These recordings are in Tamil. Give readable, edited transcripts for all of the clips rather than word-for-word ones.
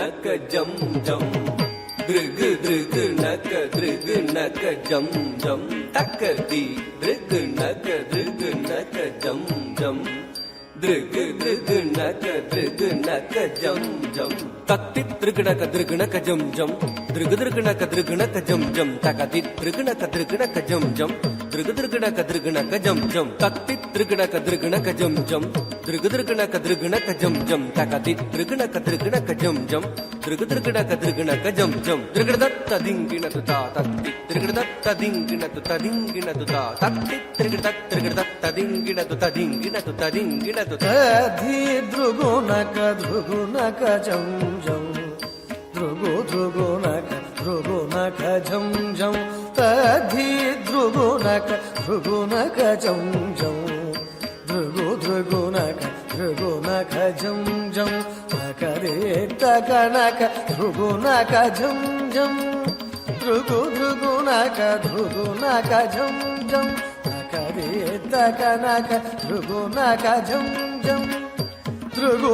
naka jam jam Drug drug naka drug naka jam jam Takati drug naka jam jam Drug drug naka jam jam Takti drug naka jam jam Drug drug naka jam jam Takati drug naka jam jam Drug drug naka jam jam Takti drug naka jam jam Drug drug naka jam jam Takati drug naka jam jam Drug drug naka jam jam Drug datta dingina tu ta takti Drug datta dingina tu ta takti Drug datta dingina tu ta dingina tu Adhi drugu naka jam jam drugu naka jam jam Adhi drugu naka jam jam drugu naka jam jam Takare takanaka drugu naka jam jam drugu naka jam jam Takare takanaka drugu naka jam jam drugu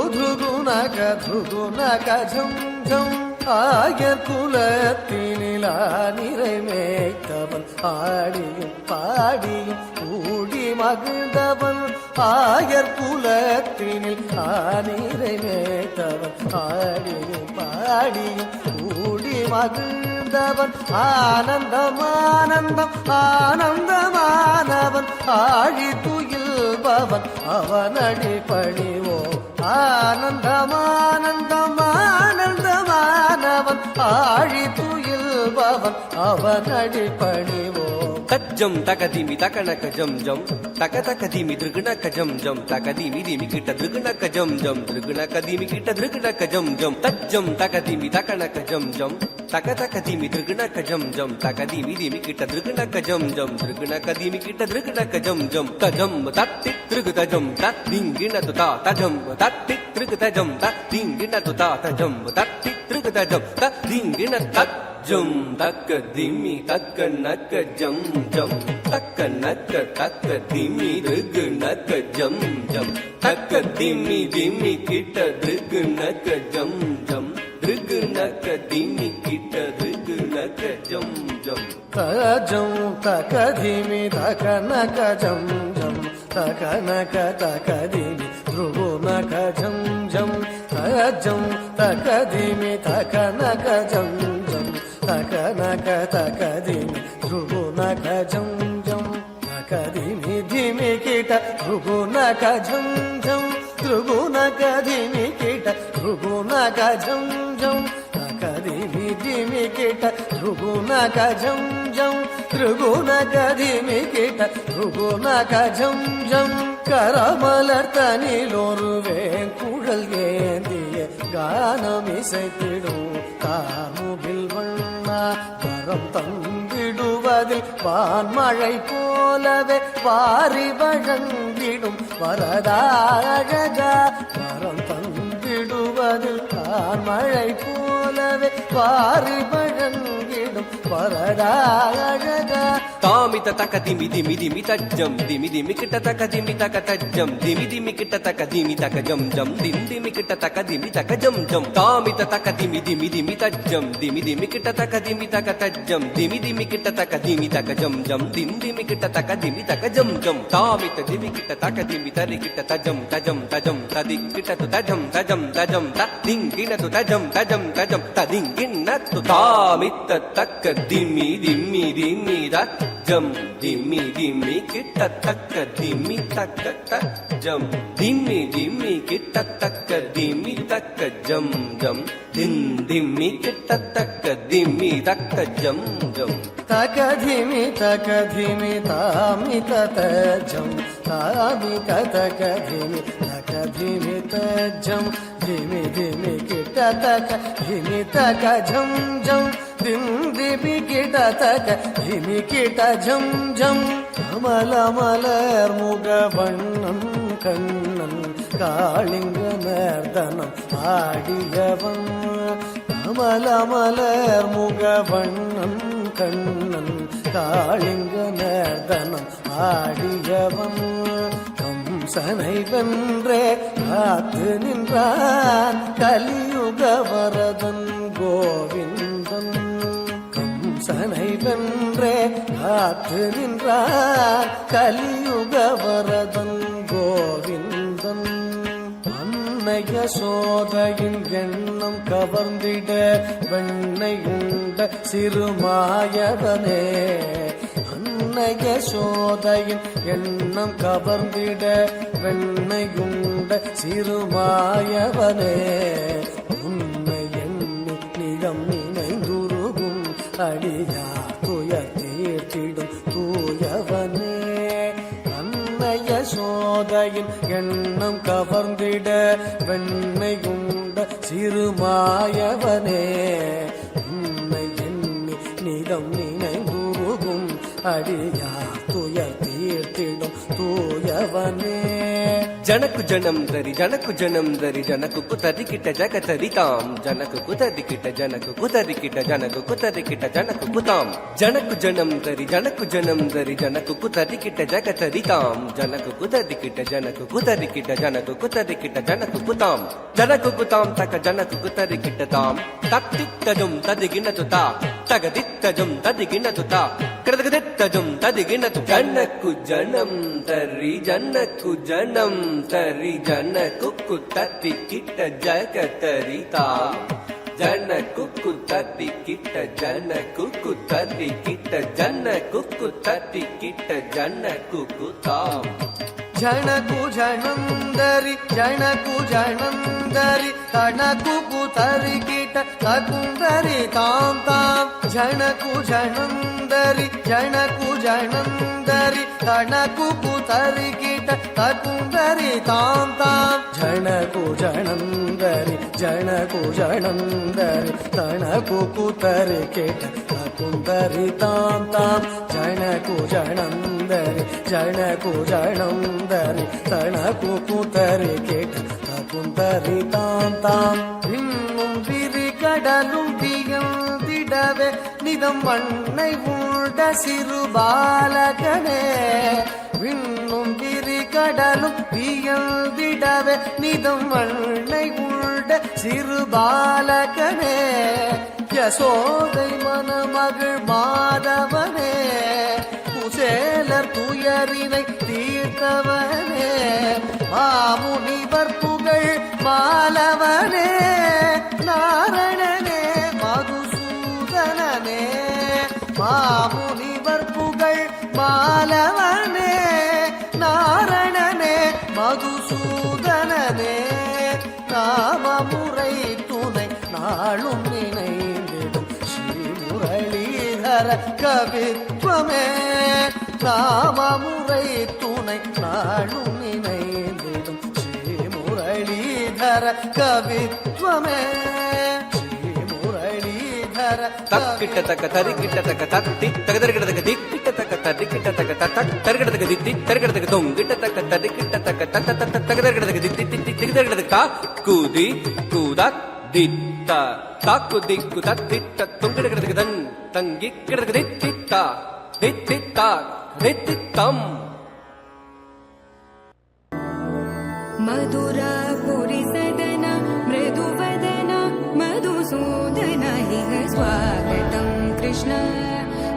naka jam jam ஆயர் குலத்தினிலா நிறை மேய்த்தவன் ஆடியும் பாடியும் கூடி மகிழ்ந்தவன் ஆயர் குலத்தினில் ஆனிரை மேய்த்தவன் ஆடியும் பாடியும் கூடி மகிழ்ந்தவன் ஆனந்தமானவன் ஆழி துயில்பவன் அவனடி பணிவோம் ஆனந்தமானவன் ஆழி துயில்பவன் அவனடி பணிவோம் தஜ்ஜம் தகதிமி தகனக ஜம் ஜம் தக தகதிமி திருகுணக ஜம் ஜம் தகதிமி திமி கிட்ட திருகுணக ஜம் ஜம் திருகுணக திமி கிட்ட திருகுணக ஜம் ஜம் தஜ்ஜம் தகதிமி தகனக ஜம் ஜம் தக தகதிமி திருகுணக ஜம் ஜம் தகதிமி திமி கிட்ட திருகுணக ஜம் ஜம் திருகுணக திமி கிட்ட திருகுணக ஜம் ஜம் தஜம் தத்தி திருகு தஜம் தத்திங்கின துதா தஜம் தத்தி திருகு தஜம் தத்திங்கின துதா தஜம் தத்தி திருகு தஜம் தத்திங்கின தத் jam takka dimi takka naka jam jam takka dimi drug naka jam jam takka dimi kitta drug naka jam jam drug naka dimi kitta drug naka jam jam tajam takka dimi takka naka jam jam takka dimi drug naka jam jam tajam takka dimi takka naka jam jam takadimi dhruvu naka jam jam takadimi kita dhruvu naka jam jam dhruvu naka dimi kita dhruvu naka jam jam takadimi kita dhruvu naka jam jam dhruvu naka dimi kita dhruvu naka jam jam கரமலர்த்தனிலொருவேன் குழல் ஏந்திய கானமிசைத்திடும் காமுகில் வண்ணா வரம் தந்திடுவதில் வான்மழை போலவே வாரி வழங்கிடும் வரதாழகா வரம் தந்திடுவதில் வான்மழை போலவே வாரி வழங்கிடும் வரதாழகா தாமித தக்க திமி திமி திமி தஜ்ஜம் திமி திமி கிட்ட தக்க திமி தக்க தஜ்ஜம் திமி திமி கிட்ட தக்க திமி தக்க ஜம் ஜம் திம் திமி கிட்ட தக்க திமி தக்க ஜம் ஜம் தாமித தக்க திமி திமி திமி தஜ்ஜம் திமி திமி கிட்ட தக்க திமி தக்க தஜ்ஜம் திமி திமி கிட்ட தக்க திமி தக்க ஜம் ஜம் திம் திமி கிட்ட தக்க திமி தக்க ஜம் ஜம் தாமித திமி கிட்ட தக்க திமி தரி கிட்ட தஜம் தஜம் தஜம் ததி கிட்ட து தஜம் தஜம் தஜம் திங்கின து தஜம் தஜம் தஜம் ததிங்கின து தாமித தக்க திமி திமி திமி jam dimi dimi kita takka dimi takka jam dimi dimi kita takka dimi takka jam jam din dimi kita takka dimi takka jam jam takadimi takadimi tamita tajam tamita takadimi takadimi tajam dimi dimi kita takka dimi takka jam jam dim dimi kita takka dimi kita jam jam அமலமலர் முகவண்ணம் Kannan Kalinga நர்தனம் ஆடியவன் அமலமலர் முகவண்ணம் Kannan Kalinga நர்தனம் ஆடியவன் கம்சனை வென்றே காத்து நின்றான் கலியுக வரதன் கோவிந்தன். கம்சனை வென்றே காத்து நின்றான் கலியுக வரதன் கோவிந்தன். அன்னைய சோதையின் எண்ணம் கவர்ந்திட வெண்ணையுண்ட சிறுமாயவனே. அன்னைய சோதையின் எண்ணம் கவர்ந்திட வெண்ணையுண்ட சிறுமாயவனே. உன்னை எண்ணி நிலம் நினைந்துருகும் அடியார் துயர் தீர்த்திடும் தூயவனே. அன்னைய சோதையின் எண்ணம் கவர்ந்திட வெண்ணையுண்ட சிறுமாயவனே. உன்னை எண்ணி நிலம் நினைந்துருகும் அடியார் துயர் தீர்த்திடும் தூயவனே. ஜனக்கு ஜனம் தரி ஜனக்கு ஜனம் தரி ஜனக்கு குதறிக்கிட்ட ஜக தரிதாம். ஜனக்கு குதறிக்கிட்ட ஜனக்கு குதறிக்கிட்ட ஜனக்கு குதறிக்கிட்ட ஜனக்கு குதாம். ஜனக்கு ஜனம் தரி ஜனக்கு ஜனம் தரி ஜனக்கு குதறிக்கிட்ட ஜக தரிதாம். ஜனக்கு குதறிக்கிட்ட ஜனக்கு குதறிக்கிட்ட ஜனக்கு குதறிக்கிட்ட ஜனக்கு குதாம். ஜனக்கு குதாம் தக ஜனக்கு குதறிக்கிட்ட தாம். தத்தித்தஜும் ததிகினது தா தகதித்தஜும் ததிகினது தா கிருதகதித்தஜும் ததிகினது. ஜனக்கு ஜனம் தரி ஜனக்கு ஜனம் தரி ஜனக்கு குதறிக்கிட்ட ஜக தரிதாம். ஜனக்கு குதறிக்கிட்ட ஜனக்கு குதறிக்கிட்ட ஜனக்கு குதறிக்கிட்ட ஜனக்கு குதாம். ஜனகு ஜனந்தரி ஜனகு ஜனந்தரி தனகு குதறிக்கிட்ட தகுந்தரி தாம் தாம். ஜனகு ஜனந்தரி ஜனகு ஜனந்தரி தனகு குதறிக்கிட்ட தகுந்தரி தாம் தாம். ஜனகு ஜனந்தரி ஜனகு ஜனந்தரி தனகு குதறிக்கிட்ட தகுந்தரி தாம் தாம். ஜனகு ஜனந்தரி ஜனகு ஜனந்தரி தனகு குதறிக்கிட்ட தகுந்தரி தாம் தாம். இன்னும் விரி கடலும் திகழ்ந்திடவே நிதம் மண்ணை உண்ட சிறு பாலகனே. விண்ணும் விரி கடலும் திகழ்ந்திடவே நிதம் மண்ணை உண்ட சிறு பாலகனே. யசோதை மணமகள் மாதவனே. குசேலர் துயரினை தீர்த்தவனே. மாமுனிவர் புகழ் மாலவனே. நாரணனே மதுசூதனனே. மாமுனிவர் புகழ் மாலவனே. நாரணனே மதுசூதனனே. நாமமுறை துணை நாளும் நினைந்திடும் ஸ்ரீமுரளீதர கவித்வமே. நாமமுறை துணை நாளும் நினைந்திடும் ஸ்ரீமுரளீதர கவித்வமே. ஸ்ரீமுரளீதர தக்கிட்ட தக்க தரிக்கிட்ட தக்க தத்தி தகதரிக்கிட்ட திக்கிட்ட தக்க தரிக்கிட்ட தக்க தக் தரிக்கிட்ட தித்தி தரிக்கிட்ட தொங்கிட்ட தக்க தரிக்கிட்ட தக்க தத்த தத்த தகதரிக்கிட்ட தித்தி தித்தி திகதரிக்கிட்ட தா குதி குதக் தித்த தாக்கு திக்கு தத்திட்ட தொங்கிட்ட தன் தங்கிக்கிட்ட தித்தித்தா தித்தித்தா தித்தித்தம். मधुरापुरी सदना मृदुवदना मधुसूदना इह स्वागतं कृष्ण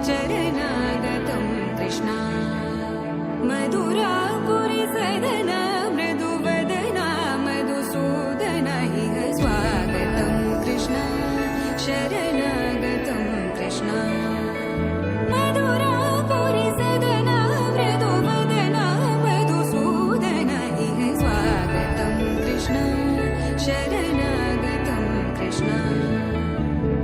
चरणागतं कृष्ण. मधुरापुरी सदना मृदुवदना मधुसूदना इह स्वागतं कृष्ण शरणागतं कृष्ण. मधुरापुरी सदना मृदुवदना मधुसूदना इह स्वागतं कृष्ण शरणागतं कृष्ण.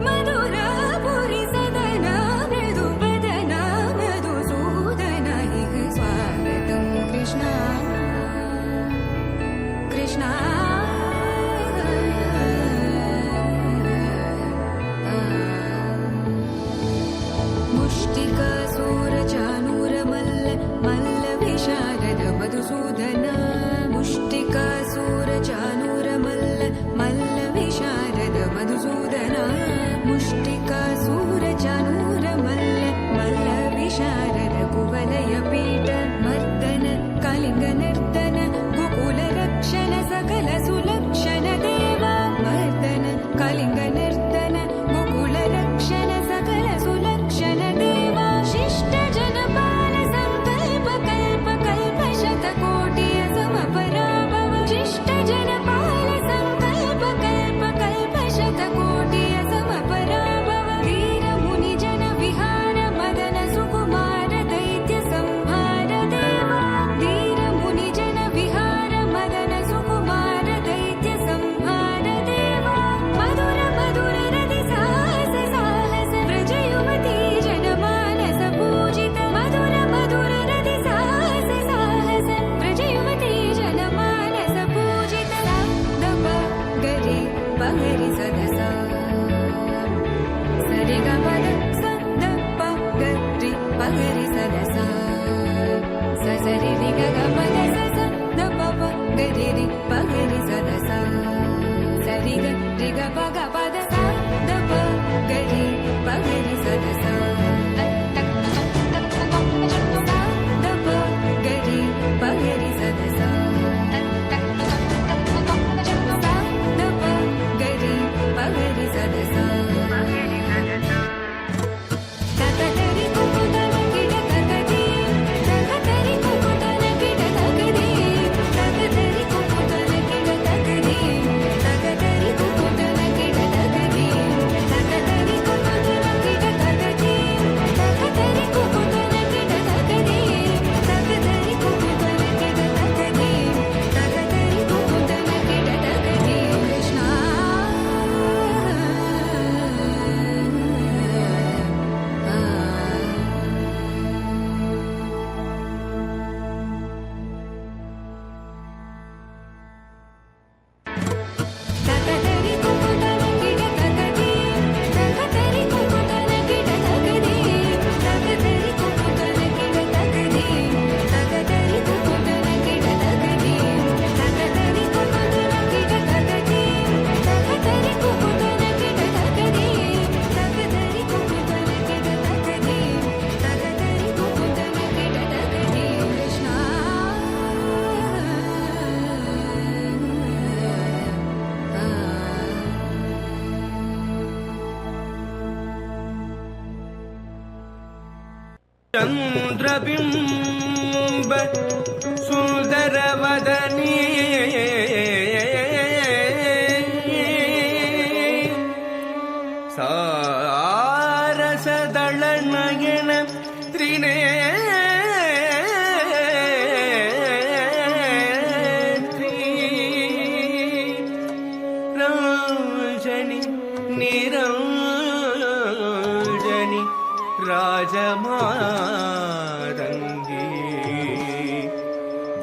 मधुरापुरी सदना मृदुवदना मधुसूदना इह स्वागतं कृष्ण कृष्ण. मुष्टिकासूरचानूरमल्ल मल्लविशारद मधुसूदन. मुष्टिकासूरचानूरमल्ल मल्लविशारद मधुसूदन. मुष्टिकासूरचानूरमल्ल मल्लविशारद कुवलयपीठ मर्दन कलिङ्गनर्दन ಚಂದ್ರಬಿಂಬ ಸುಂದರವದನಿ ಸಾರಸದಳ ನಯನ ತ್ರಿನೇ ನಿರಂಜನಿ ರಾಜಮಾದಂಗಿ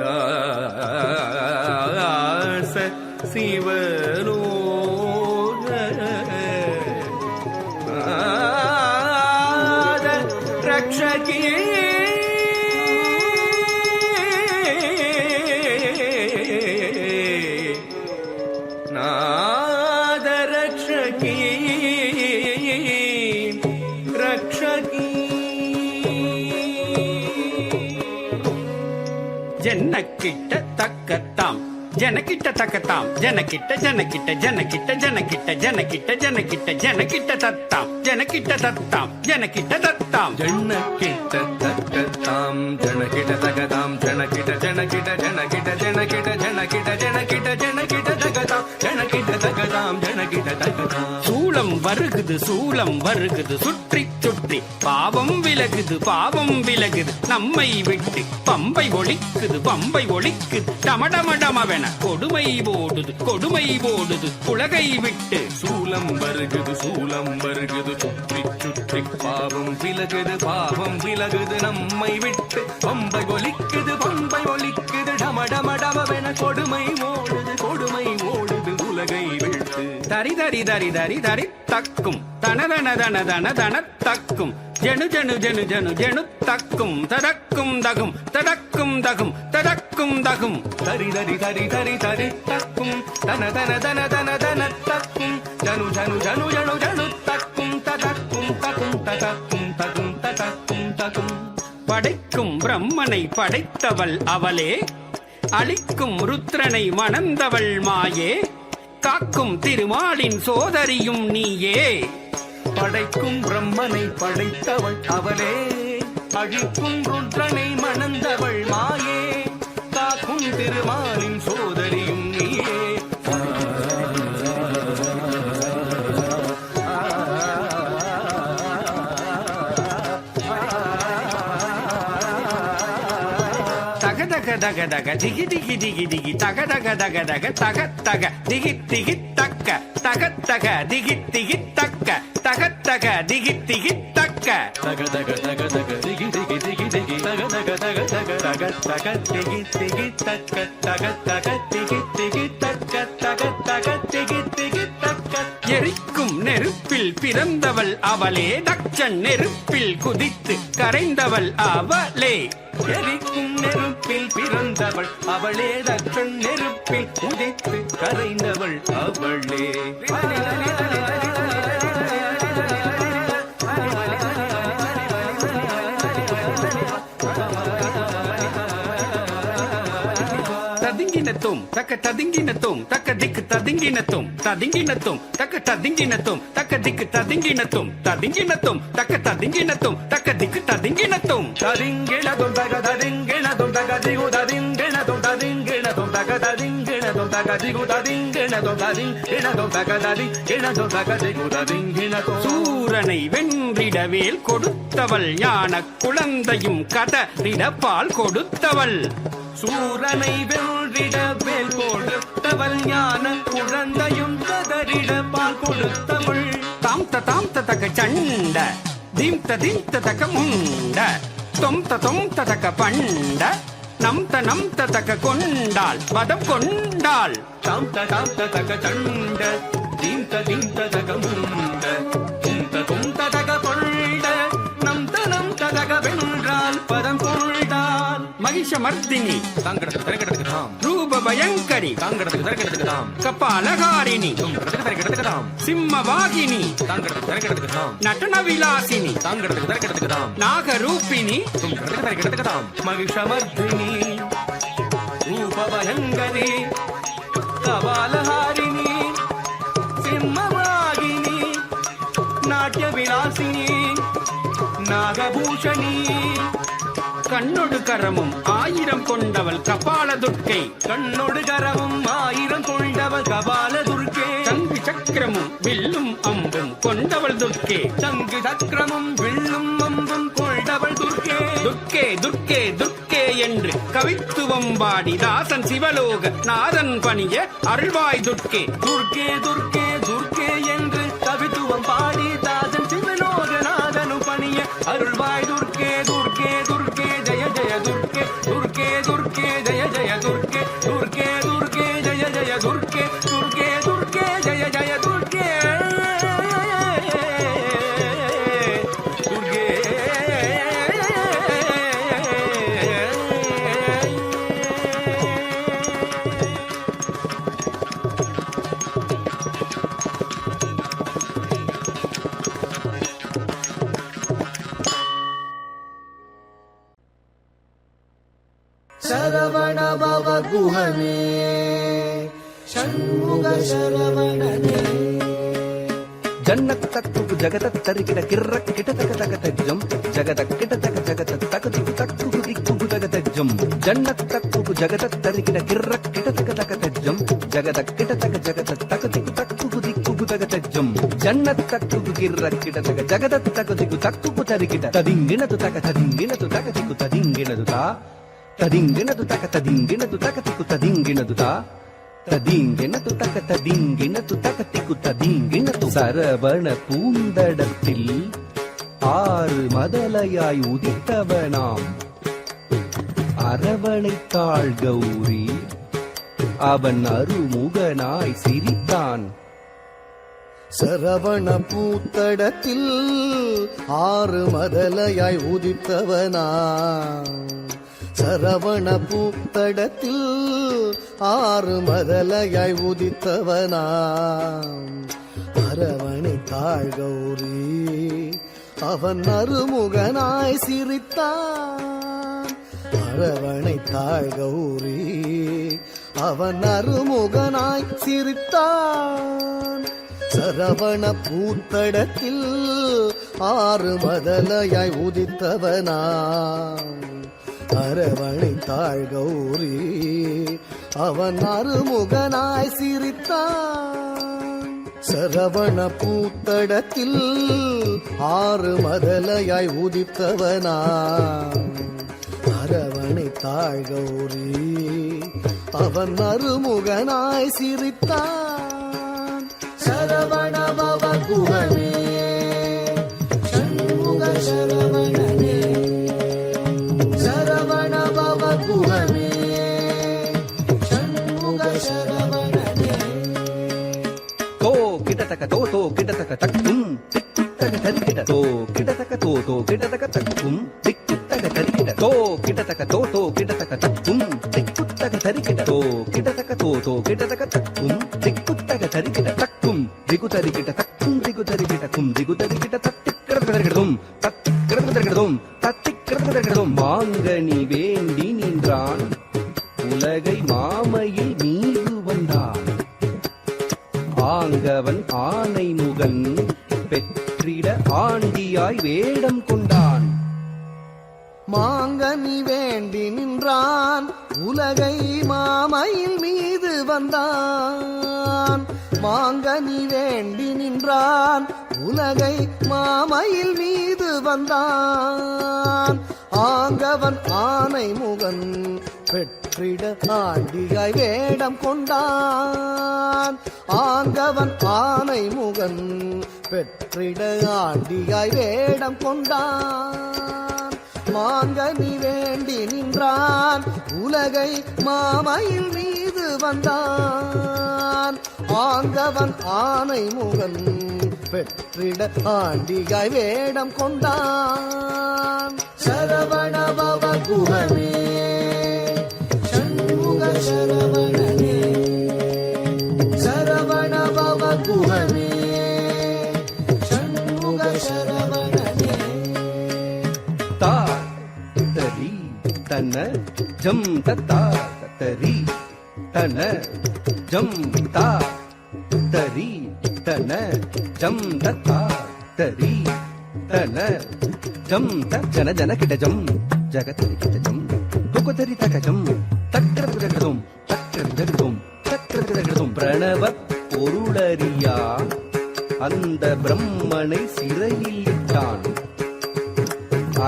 ದಾಸ ಶಿವಲೋಕ ರಕ್ಷಕಿ ಜನಕ್ಕಿಟ್ಟ ತಕ್ಕತ್ತಾಂ ಜನಕಿಟ್ಟ ತಕ್ಕತಾಂ ಜನಕಿಟ್ಟ ಜನಕಿಟ್ಟ ಜನಕಿಟ್ಟ ಜನಕಿಟ್ಟ ಜನಕಿಟ್ಟ ಜನಕಿಟ್ಟ ಜನಕಿಟ್ಟ ತತ್ತಾಂ ಜನಕಿಟ್ಟ ತತ್ತಾಂ ಜನಕಿಟ್ಟ ತತ್ತಾಂ ಜಣ್ಣಕ್ಕಿಟ್ಟ ತಕ್ಕತಾಂ ಜನಕಿಟ ತಗತಾಂ ಜನಕಿಟ ಜನಕಿಟ ಜನಕಿಟ ಜನಕಿಟ ಜನಕಿಟ ಜನಕಿಟ ಜನಕಿಟ ತಗತಾಂ ಜನಕಿಟ தகதாம் ஜனகிட தகதாம் சூளம் வருகுது சுற்றி சுற்றி பாவம் விலகுது நம்மை விட்டு பம்பை ஒழிக்குது டமடமடமவென கொடுமை ஓடுது உலகை விட்டு சூலம் வருகுது சுற்றி சுற்றி பாவம் விலகுது நம்மை விட்டு பம்பை ஒழிக்குது டமடமடமவென கொடுமை ஓடுது உலகை விட்டு தரி தரி தரி தரி தரி தக்கும் தனதன தன தன தன தக்கும் ஜனு ஜனு ஜனு ஜனு ஜனு தக்கும் தடக்கும் தகும் தடக்கும் தகும் தடக்கும் தகும் தரி தரி தரி தரி தரி தக்கும் தன தன தன தன தன தக்கும் ஜனு ஜனு ஜனு ஜனு ஜனு தக்கும் தடக்கும் தகும் தடக்கும் தகும் தடக்கும் தகும் படைக்கும் பிரம்மனை படைத்தவள் அவளே அளிக்கும் ருத்ரனை மணந்தவள் மாயே காக்கும் திருமாலின் சோதரியும் நீயே படைக்கும் பிரம்மனை படைத்தவள் அவளே அழிக்கும் ருத்ரனை மணந்தவள் மாயே காக்கும் திருமாலின் சோதரியும் நீயே தக தக தக திகி திகி திகி திகி தக தக தக தக தக தக திகி திகி தக்க தக தக திகி திகி தக்க தக தக திகி திகி தக்க தக தக தக தக திகி திகி திகி திகி தக தக தக தக தக தக திகி திகி தக்க தக தக திகி திகி தக்க தக தக திகி திகி தக்க எரிக்கும் நெருப்பில் பிறந்தவள் அவளே தக்ஷன் நெருப்பில் குதித்து கரைந்தவள் அவளே எரிக்கும் நெருப்பில் பிறந்தவள் அவளே தக்ஷன் நெருப்பில் உதித்து கரைந்தவள் அவளே ததிங்கினத்தும் தக்க ததிங்கினத்தும் தக்க திக்கு ததிங்கினத்தும் ததிங்கினத்தும் தக்க ததிங்கினத்தும் தக்க திக்கு ததிங்கினத்தும் ததிங்கினத்தும் தக்க ததிங்கினத்தும் தக்க திக்கு ததிங்கினத்தும் ததிங்கினதும் தக ததிங்கினதும் தக திகு ததிங்கினதும் ததிங்கினதும் தக ததிங்கினதும் தக திகு ததிங்கினதும் ததிங்கினதும் தக ததிங்கினதும் தக திகு ததிங்கினதும் சூரனை வென்றிடவேல் கொடுத்தவள் ஞான குழந்தையும் கதறிட பால் கொடுத்தவள் சூரனை வென்றிட வேல் கொடுத்தவள் ஞான குழந்தையும் கதறிட பால் கொடுத்தவள் தாம் தக சண்ட தீம் தக முண்ட தொம் தக பண்ட நம் தக கொண்டாள் வதம் கொண்டாள் தாம் தக சண்ட தீம் தக முண்ட தும் தக கொண்ட நம் தக வென்றால் பதம் கொண்டாள் மகிஷமர்தினி தாங்கடத்துக்கு தரக்கிடத்துக்கு தாம் ரூப பயங்கரி தாங்கடத்துக்கு தரக்கிடத்துக்கு தாம் கபாலகாரிணி தரக்கிடத்துக்கு தாம் சிம்மவாகினி தாங்கடத்துக்கு தரக்கிடத்துக்கு தாம் நடன விலாசினி தாங்கடத்துக்கு தரக்கிடத்துக்கு தாம் நாகரூபிணி தரக்கிடத்துக்கு தாம் மகிஷமர்தினி ரூபபயங்கரி கபாலஹாரிணி சிம்மவாகினி நாட்ய விலாசினி நாகபூஷணி கண்ணொடு கரமும் ஆயிரம் கொண்டவள் கபால துர்க்கை. கண்ணொடு கரமும் ஆயிரம் கொண்டவள் கபால துர்க்கே. சங்கு சக்கரமும் வில்லும் அம்பும் கொண்டவள் துர்க்கே. சங்கு சக்கரமும் வில்லும் அம்பும் கொண்டவள் துர்க்கே. துர்க்கே துர்க்கே துர்க்கே என்று கவித்துவம் பாடி தாசன் சிவலோக நாதன் பணிய அருள்வாய் துர்க்கே. துர்க்கே துர்க்கே துர்க்கே என்று கவித்துவம் பாடி தாசன் சிவலோகநாதனு பணிய அருள்வாய் துர்க்கே. துர்க்கே துர்க்கே ஜெய ஜெய துர்க்கே. துர்க்கே துர்க்கே ஜெய ஜெய துர்க்கே. துர்க்கே துர்க்கே ஜெய ஜெய துர்க்கே. துர்க்கே துர்க்கே ஜெய ஜெய துர்க்கே. துர்க்கே சரவண பவ குஹனே ஷண்முக சரவணனே. ஜன்னத் தக்கு ஜகதத் தரிகிட கிர்ரக் கிட தக தக தஜ்ஜம். ஜகதக் கிட தக ஜகதத் தக திக்கு தக்கு திக்கு தக தஜ்ஜம். ஜன்னத் தக்கு ஜகதத் தரிகிட கிர்ரக் கிட தக தக தஜ்ஜம். ஜகதக் கிட தக ஜகதத் தக திக்கு தக்கு திக்கு தக தஜ்ஜம். ஜன்னத் தக்கு கிர்ரக் கிட தக ஜகதத் தக திக்கு தக்கு தரிகிட ததிங்கினது தக ததிங்கினது தக திக்கு ததிங்கினது தா. ததிங்கினது தக ததிங்கினது தக திக்கு ததிங்கினது தா. ததிங்கினது தக ததிங்கினது தக திக்கு ததிங்கினது. சரவண பூந்தடத்தில் ஆறு மதலையாய் உதித்தவனாம் அரவணைத்தாள் கௌரி. அவன் அருமுகனாய் சிரித்தான். சரவண பூத்தடத்தில் ஆறு மதலையாய் உதித்தவனா. சரவண பூத்தடத்தில் ஆறு மதலையாய் உதித்தவனா. அரவணைத்தாள் கௌரி. அவன் அருமுகனாய் சிரித்தான். அரவணைத்தாள் கௌரி. அவன் அருமுகனாய் சிரித்தான். சரவண பூத்தடத்தில் ஆறு மதலையாய் உதித்தவனா. அரவணைத்தாள் கௌரி. அவன் அருமுகனாய் சிரித்தான். சரவண பூத்தடத்தில் ஆறு மதலையாய் உதித்தவனா. அரவணைத்தாள் கௌரி. அவன் அருமுகனாய் சிரித்தான். சரவண பவ குஹனே ஷண்முக சரவணனே. சரவண பவ குஹனே ஷண்முக சரவணனே. தோ கிடதக தோ தோ கிடதக தக்கும் திக்குத்தக தரிகிட. தோ கிடதக தோ தோ கிடதக தக்கும் திக்குத்தக தரிகிட. தோ கிடதக தோ தோ கிடதக தக்கும் திக்குத்தக தரிகிட. தோ கிடதக தோ தோ கிடதக தக்கும் திக்குத்தக தரிகிட. தக்கும் திகு தரிகிட தக்கும் திகு தரிகிட கும் திகு தரிகிட தத்திக்கிறது தரிகிடதும் தத்திக்கிறது தரிகிடதும் தத்திக்கிறது தரிகிடதும். மாங்கனி வேண்டி நின்றான் உலகை மாமையில் மீது வந்தான். ஆங்கவன் ஆனை முகன் பெற்றிட ஆண்டியாய் வேடம் கொண்டான். மாங்கனி வேண்டி நின்றான் உலகை மாமையில் மீது வந்தான். மாங்கனி வேண்டி நின்றான் உலகை மாமையில் மீது வந்தான். ஆங்கவன் ஆனை முகன் பெற்றிட ஆண்டியாய் வேடம் கொண்டான். ஆங்கவன் ஆனை முகன் பெற்றிட ஆண்டியாய் வேடம் கொண்டான். மாங்கனி வேண்டி நின்றான் உலகை மாமையில் மீது வந்தான். ஆங்கவன் ஆனை முகன் பெற்றிட ஆண்டியாய் வேடம் கொண்டான். சரவண பவ குஹனே ஷண்முக சரவணனே. சரவண பவ குஹனே ஷண்முக சரவணனே. தா தரி தன ஜம் தத்தா தரி தன ஜம் தா தரி தன ஜம் தத்தா தரி தன ஜம் த ஜன ஜன கிட்ட ஜம் ஜகதரி கிட்ட ஜம் துகுதரி தக ஜம் தக்ரதும் தக்ரதும் தக்ரதும் பிரணவ பொருளறியா அந்த பிரம்மனை சிறையில் இட்டான்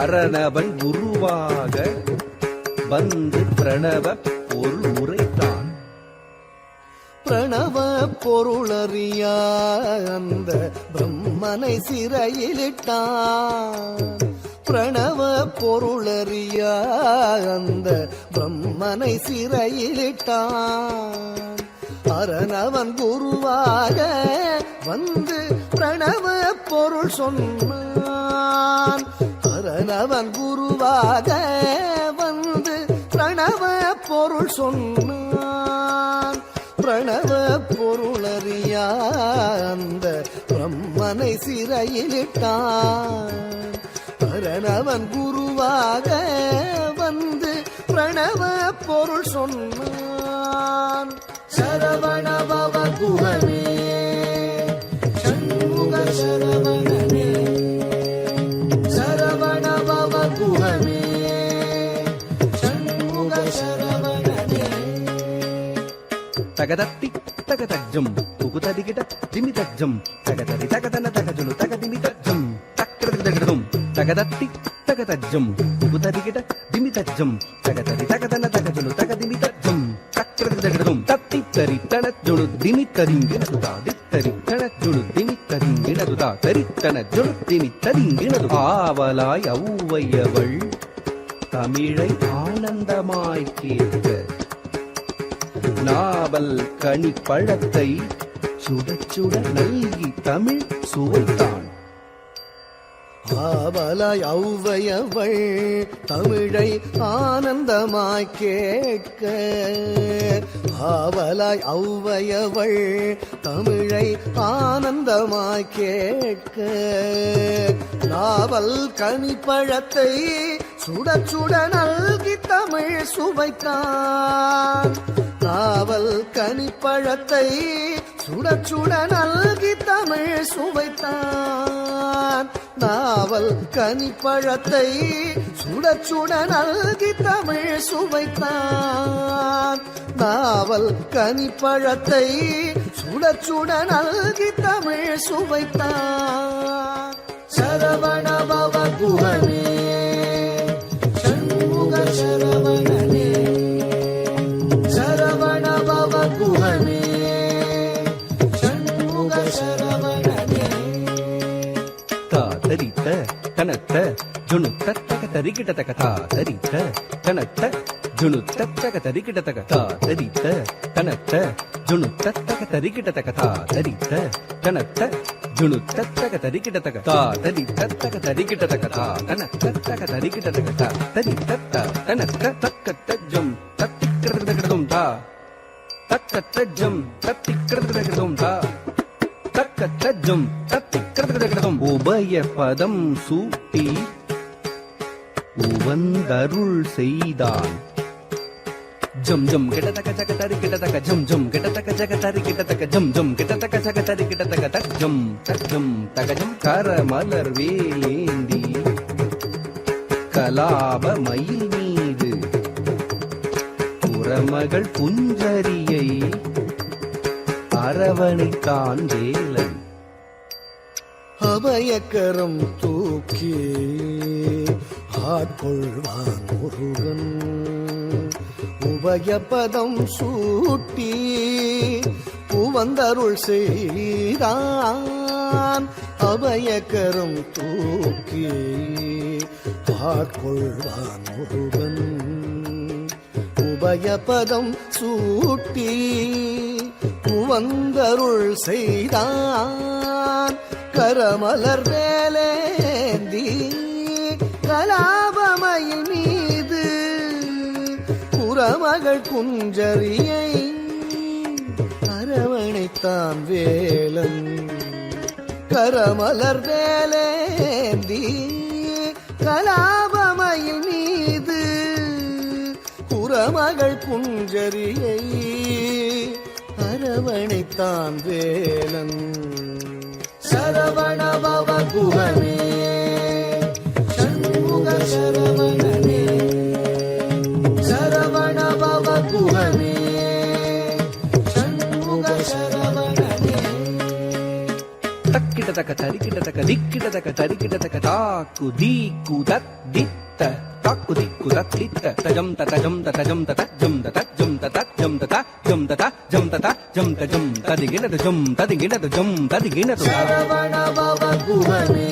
அரணவன் குருவாக வந்து பிரணவ பொருள் உரைத்தான் பிரணவ பொருளறியா அந்த பிரம்மனை சிறையிலிட்டான் பிரணவ பொருளறியா அந்த பிரம்மனை சிறையிலிட்டான் அரணவன் குருவாக வந்து பிரணவ பொருள் சொன்னான் அரணவன் குருவாக வந்து பிரணவ பொருள் சொன்னான் பிரணவ பொருளறியா அந்த பிரம்மனை சிறையிலிட்டான் அரணவன் குருவாக வந்து பிரணவ பொருள் சொன்னான் சரவண பவ குகமே சண்முக சரவணனே சரவண பவ குகமே சண்முக சரவணனே தகதத்தி தகதஜம் துகுததிகிட திமிதஜம் தகதரி தகதன தகஜுனு தகதிமிதஜம் தக்ரதும் தகதத்தி தகதஜம் துகுததிகிட திமிதஜம் தகதரி தகதன தகஜுனு தகதிமிதஜம் தக்ரதும் தத்தி தரி தனஜுனு திமிதரிங்கினதுதா தித்தரி தனஜுனு திமிதரிங்கினதுதா தரித்தனஜுனு திமிதரிங்கினது ஆவலாய் ஔவையவள் தமிழை ஆனந்தமாய் கேட்க நாவல் கனி பழத்தை சுட சுட நல்கி தமிழ் சுவைத்தான் ஆவலாய் ஔவையவள் தமிழை ஆனந்தமாய் கேட்க ஆவலாய் ஔவையவள் தமிழை ஆனந்தமாய் கேட்க நாவல் கனிப்பழத்தை சுட சுட நல்கி தமிழ் சுவைத்தான் நாவல் கனிப்பழத்தை சுட சுட நல்கி தமிழ் சுவைத்தான் நாவல் கனிப்பழத்தை சுட சுட நல்கி தமிழ் சுவைத்தான் நாவல் கனிப்பழத்தை சுட சுட நல்கி தமிழ் சுவைத்தான் சரவண பவ குகமே சண்முக சரவணனே சரவண பவ குகமே சண்முக சரவணனே தாதரித்த தனத்த ஜுனுத்த தக தரிகிட்ட தக தாதரித்த தனத்த ஜுனுத்த தக தரிகிட்ட தக தாதரித்த தனத்த ஜுனுத்த தக தரிகிட்ட தக தாதரித்த தனத்த ஜுனுத்த தக தரிகிட்ட தக தாதரித்த தக தரிகிட்ட தக தனத்த தக தரிகிட்ட தக தாதரித்த தனத்த தக்க தஜம் தத்திக்ரதகடதும் தா தக்க தஜம் தத்திக்ரதகடதும் தா தக்க தஜம் தத்திக்ரதகடதும் உபய பதம் சூட்டி உவந்தருள் செய்தான் ஜம் ஜம் கிட்டத்தக்க ஜகதரி கிட்டத்தக்க ஜம் ஜம் கிட்டத்தக்க ஜகதரி கிட்டத்தக்க ஜம் ஜம் கிட்டத்தக்க ஜகதரி கிட்டத்தக்க தஜம் தஜம் தகஜம் கரமலர் வேலேந்தி கலாப மயில் மீது புறமகள் புஞ்சரியை அரவணைத்தான் வேலன் அபயக்கரம் தூக்கி ஆட்கொள்வான் முருகன் உபயபதம் சூட்டி உவந்தருள் செய்தான் அபயக்கரம் தூக்கி ஆட்கொள்வான் முருகன் உபயபதம் சூட்டி உவந்தருள் செய்தான் கரமலர் வேலேந்தி கலாபமயில் மீது புறமகள் குஞ்சரியை அரவணைத்தான் வேலன் கரமலர் வேலேந்தி கலாபமயில் மீது புறமகள் குஞ்சரியை அரவணைத்தான் வேலன் சரவண பவ குகமே சரவணனே சரவண பவ குஹனே ஷண்முக சரவணனே தக்கிட தக்க தரிக்கிட தக்க திக்கிட தக்க தரிக்கிட தக்க தாக்கு தீக்கு தத் தித்த தாக்கு திக்கு தத் தித்த தஜம் தஜம் தஜம் தஜம் தஜம் தஜம் தஜம் தஜம் தஜம் தஜம் ததிகின தஜம் ததிகின தஜம் ததிகின சரவண பவ குஹனே